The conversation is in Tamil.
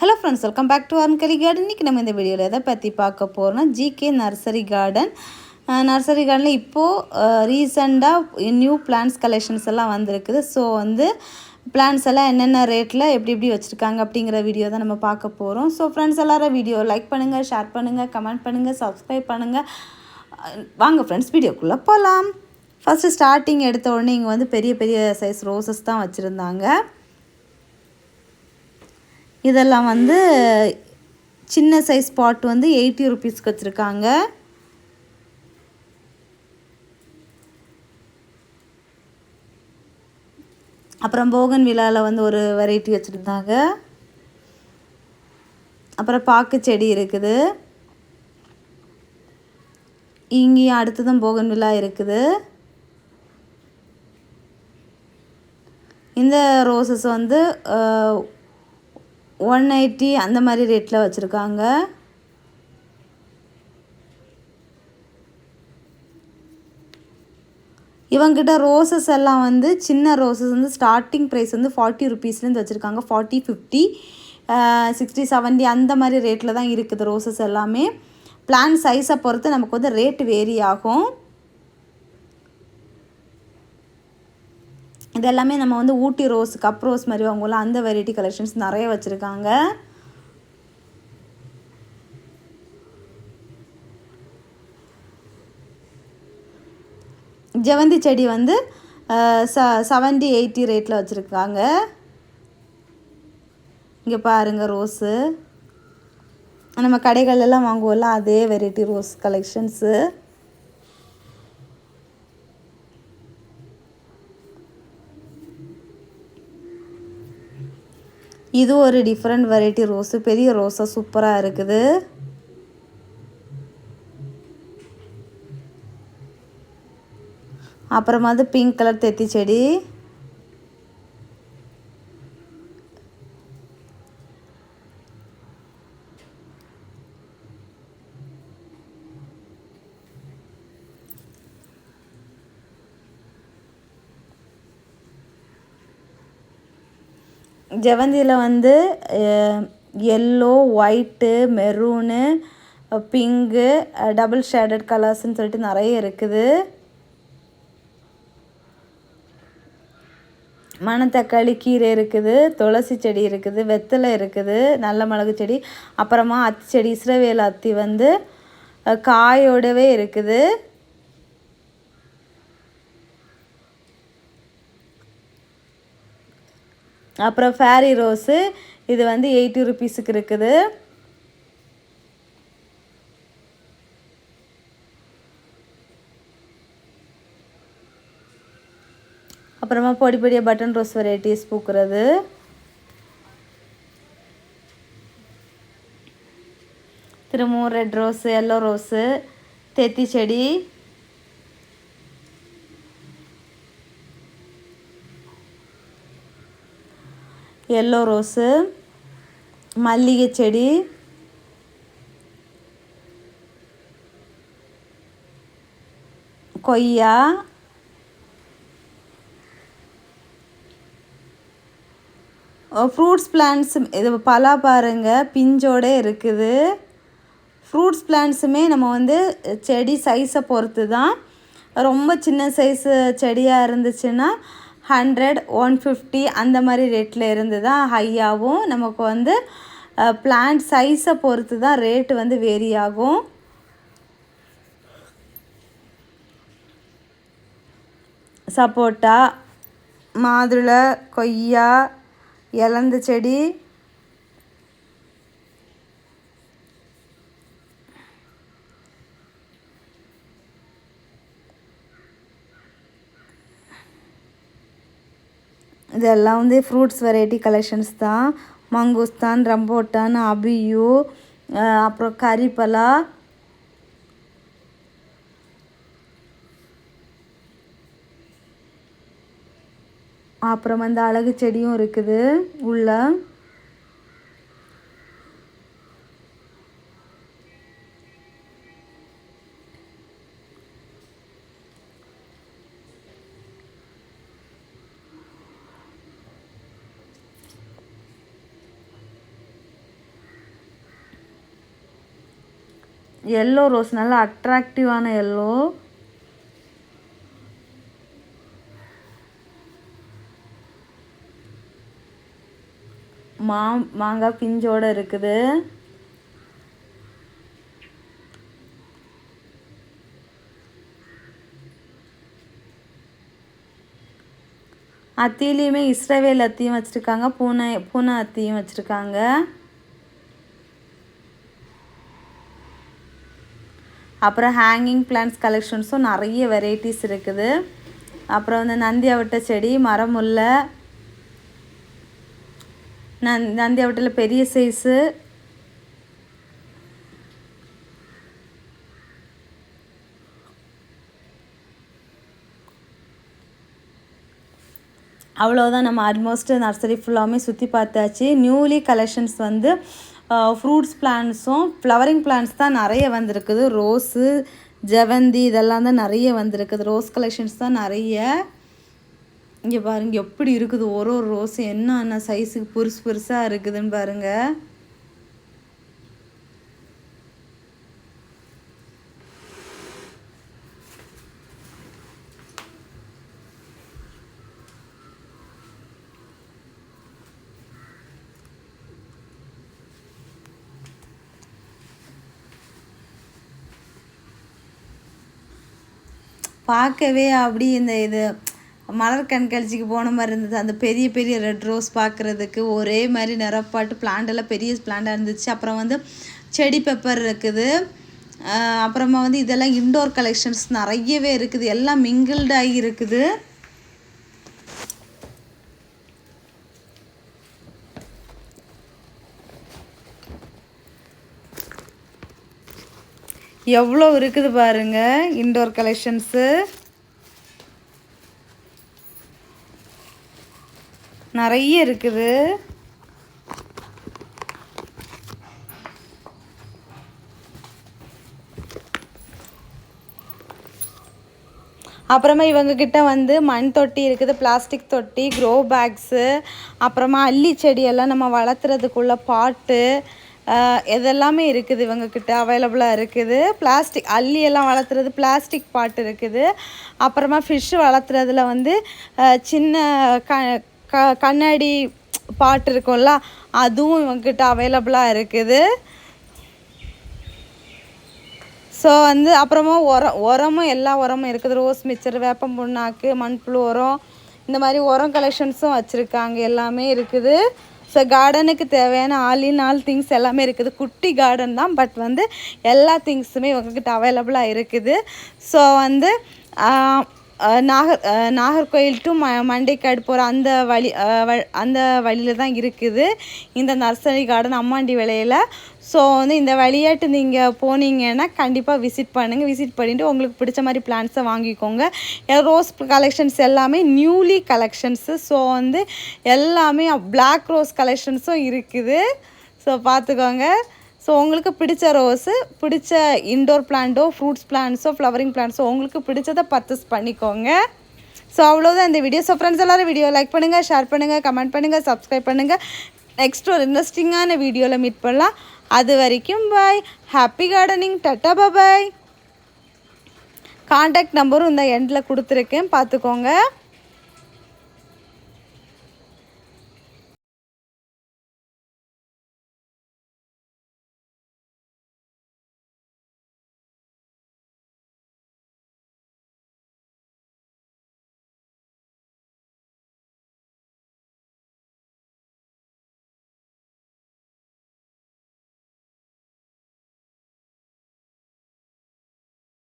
Hello friends, welcome back to அருண்கலி கார்டன். இன்றைக்கி நம்ம இந்த வீடியோவில் எதை பற்றி பார்க்க போகிறோம்னா ஜிகே நர்சரி கார்டன். நர்சரி கார்டனில் இப்போது ரீசெண்டாக நியூ பிளான்ஸ் கலெக்ஷன்ஸ் எல்லாம் வந்திருக்குது. ஸோ பிளான்ஸ் எல்லாம் என்னென்ன ரேட்டில் எப்படி வச்சுருக்காங்க அப்படிங்கிற வீடியோ தான் நம்ம பார்க்க போகிறோம். ஸோ ஃப்ரெண்ட்ஸ் எல்லோரும் வீடியோ லைக் பண்ணுங்கள், ஷேர் பண்ணுங்கள், கமெண்ட் பண்ணுங்கள், சப்ஸ்கிரைப் பண்ணுங்கள். வாங்க ஃப்ரெண்ட்ஸ் வீடியோக்குள்ளே போகலாம். ஃபஸ்ட்டு ஸ்டார்டிங் எடுத்த உடனே இங்கே பெரிய பெரிய சைஸ் ரோசஸ் தான் வச்சுருந்தாங்க. இதெல்லாம் சின்ன சைஸ் பாட் 80 ருபீஸ்க்கு வச்சுருக்காங்க. அப்புறம் போகன் விழாவில் ஒரு வெரைட்டி வச்சுருந்தாங்க. அப்புறம் பாக்கு செடி இருக்குது. இங்கேயும் அடுத்ததும் போகன் விழா இருக்குது. இந்த ரோசஸ் 180 அந்த மாதிரி ரேட்டில் வச்சுருக்காங்க. இவங்கிட்ட ரோசஸ் எல்லாம் சின்ன ரோசஸ் ஸ்டார்டிங் ப்ரைஸ் 40 ருபீஸ்லேருந்து வச்சுருக்காங்க. 40, 50, 60, 70 அந்த மாதிரி ரேட்டில் தான் இருக்குது ரோசஸ் எல்லாமே. பிளான் சைஸை பொறுத்து நமக்கு ரேட்டு வேரி ஆகும். இதெல்லாமே நம்ம ஊட்டி ரோஸ், கப் ரோஸ் மாதிரி வாங்குவோம்ல, அந்த வெரைட்டி கலெக்ஷன்ஸ் நிறைய வச்சுருக்காங்க. ஜெவந்தி செடி 70, 80 ரேட்டில் வச்சுருக்காங்க. இங்கே பாருங்கள் ரோஸு, நம்ம கடைகளெல்லாம் வாங்குவோம்ல அதே வெரைட்டி ரோஸ் கலெக்ஷன்ஸு. இது ஒரு டிஃப்ரெண்ட் வெரைட்டி ரோஸு, பெரிய ரோஸாக சூப்பராக இருக்குது. அப்புறமா பிங்க் கலர் தெத்தி செடி. ஜெவந்தியில் yellow, white, maroon, pink, double shaded கலர்ஸ்ன்னு சொல்லிட்டு நிறைய இருக்குது. மணத்தக்காளி கீரை இருக்குது, துளசி செடி இருக்குது, வெத்தலை இருக்குது, நல்ல மிளகு செடி. அப்புறமா அத்தி செடி, இஸ்ரவேல் அத்தி காயோடவே இருக்குது. அப்புறம் ஃபேரி ரோஸு, இது 80 ருபீஸுக்கு இருக்குது. அப்புறமா பொடி பொடியாக பட்டன் ரோஸ் வெரைட்டிஸ் பூக்கிறது. திரும்பவும் ரெட் ரோஸு, எல்லோ ரோஸு, தெத்தி செடி. எல்லோ ரோஸு, மல்லிகை செடி, கொய்யா, ஃப்ரூட்ஸ் பிளான்ட்ஸ். இது பலா பாருங்கள், பிஞ்சோடு இருக்குது. ஃப்ரூட்ஸ் பிளான்ட்ஸுமே நம்ம செடி சைஸை பொறுத்து தான். ரொம்ப சின்ன சைஸு செடியாக இருந்துச்சுன்னா 100, 150 அந்த மாதிரி ரேட்டில் இருந்து தான் ஹையாகவும். நமக்கு பிளான்ட் சைஸை பொறுத்து தான் ரேட்டு வேரி ஆகும். சப்போட்டா, மாதுளை, கொய்யா, இலந்த செடி, இதெல்லாம் ஃப்ரூட்ஸ் வெரைட்டி கலெக்ஷன்ஸ் தான். மங்குஸ்தான், ரம்போட்டான், அபியு, அப்புறம் கரிப்பலா, அப்புறம் அழகு செடியும் இருக்குது உள்ள. எல்லோ ரோஸ் நல்லா அட்ராக்டிவான எல்லோ. மாங்காய் பிஞ்சோடு இருக்குது. அத்திலையுமே இஸ்ரவேல் அத்தியும் வச்சுருக்காங்க, பூனை அத்தியும் வச்சுருக்காங்க. அப்புறம் ஹேங்கிங் பிளான்ட்ஸ் கலெக்ஷன்ஸும் நிறைய வெரைட்டிஸ் இருக்குது. அப்புறம் வந்து நந்தியாவட்டை செடி, மரமுல்லை, நந்தியாவட்டையில் பெரிய சைஸு, அவ்வளோதான். நம்ம ஆல்மோஸ்ட் நர்சரி ஃபுல்லாமே சுற்றி பார்த்தாச்சு. நியூலி கலெக்ஷன்ஸ் வந்து ஃப்ரூட்ஸ் பிளான்ட்ஸும் ஃப்ளவரிங் பிளான்ட்ஸ் தான் நிறைய வந்திருக்குது. ரோஸு, ஜெவந்தி இதெல்லாம் தான் நிறைய வந்திருக்குது. ரோஸ் கலெக்ஷன்ஸ் தான் நிறைய. இங்கே பாருங்கள் எப்படி இருக்குது, ஒரு ரோஸ் என்ன சைஸுக்கு பெருசாக இருக்குதுன்னு பாருங்கள். பார்க்கவே அப்படி இது மலர் கண்காட்சிக்கு போன மாதிரி இருந்தது. அந்த பெரிய பெரிய ரெட் ரோஸ் பார்க்குறதுக்கு ஒரே மாதிரி நிறப்பாட்டு பிளான்டெல்லாம் பெரிய பிளான்ட்டாக இருந்துச்சு. அப்புறம் வந்து செடி பெப்பர் இருக்குது. அப்புறமா வந்து இதெல்லாம் இன்டோர் கலெக்ஷன்ஸ் நிறையவே இருக்குது. எல்லாம் மிங்கிள்டாகி இருக்குது. எவ்வளோ இருக்குது பாருங்கள் இன்டோர் கலெக்ஷன்ஸு, நிறைய இருக்குது. அப்புறமா இவங்கக்கிட்ட வந்து மண் தொட்டி இருக்குது, பிளாஸ்டிக் தொட்டி, க்ரோ பேக்ஸு, அப்புறமா அல்லி செடியெல்லாம் நம்ம வளர்த்துறதுக்குள்ள பாட்டு இதெல்லாமே இருக்குது. இவங்கக்கிட்ட அவைலபிளாக இருக்குது. பிளாஸ்டிக் அல்லியெல்லாம் வளர்த்துறது பிளாஸ்டிக் பாட்டு இருக்குது. அப்புறமா ஃபிஷ்ஷு வளர்த்துறதுல வந்து சின்ன கண்ணாடி பாட்டு இருக்கும்ல, அதுவும் இவங்கக்கிட்ட அவைலபிளாக இருக்குது. ஸோ வந்து அப்புறமா உரமும் எல்லா உரமும் இருக்குது. ரோஸ் மிக்சர், வேப்பம் புண்ணாக்கு, மண்புழு உரம், இந்த மாதிரி உரம் கலெக்ஷன்ஸும் வச்சுருக்காங்க. எல்லாமே இருக்குது. ஸோ கார்டனுக்கு தேவையான ஆல் திங்ஸ் எல்லாமே இருக்குது. குட்டி கார்டன் தான், பட் வந்து எல்லா திங்ஸுமே இவங்கக்கிட்ட அவைலபிளாக இருக்குது. ஸோ வந்து நாகர்கோயில் டு மண்டைக்காடு போகிற அந்த வழியில் தான் இருக்குது இந்த நர்சரி கார்டன் அம்மாண்டி விலையில். ஸோ வந்து இந்த வழியாட்டு நீங்கள் போனீங்கன்னா கண்டிப்பாக விசிட் பண்ணுங்கள். விசிட் பண்ணிவிட்டு உங்களுக்கு பிடிச்ச மாதிரி பிளான்ட்ஸை வாங்கிக்கோங்க. ரோஸ் கலெக்ஷன்ஸ் எல்லாமே நியூலி கலெக்ஷன்ஸு. ஸோ வந்து எல்லாமே பிளாக் ரோஸ் கலெக்ஷன்ஸும் இருக்குது. ஸோ பார்த்துக்கோங்க. ஸோ உங்களுக்கு பிடிச்ச ரோஸு, பிடிச்ச இன்டோர் பிளான்ட்டோ, ஃப்ரூட்ஸ் பிளான்ட்ஸோ, ஃப்ளவரிங் பிளான்ட்ஸோ உங்களுக்கு பிடிச்சதை பர்ச்சேஸ் பண்ணிக்கோங்க. ஸோ அவ்வளோதான் இந்த வீடியோ. ஸோ ஃப்ரெண்ட்ஸ் எல்லோரும் வீடியோ லைக் பண்ணுங்கள், ஷேர் பண்ணுங்கள், கமெண்ட் பண்ணுங்கள், சப்ஸ்கிரைப் பண்ணுங்கள். நெக்ஸ்ட் ஒரு இன்ட்ரெஸ்டிங்கான வீடியோவில் மீட் பண்ணலாம். அது வரைக்கும் bye. Happy gardening. Tata bye. Contact நம்பரும் இந்த எண்டில் கொடுத்துருக்கேன், பார்த்துக்கோங்க.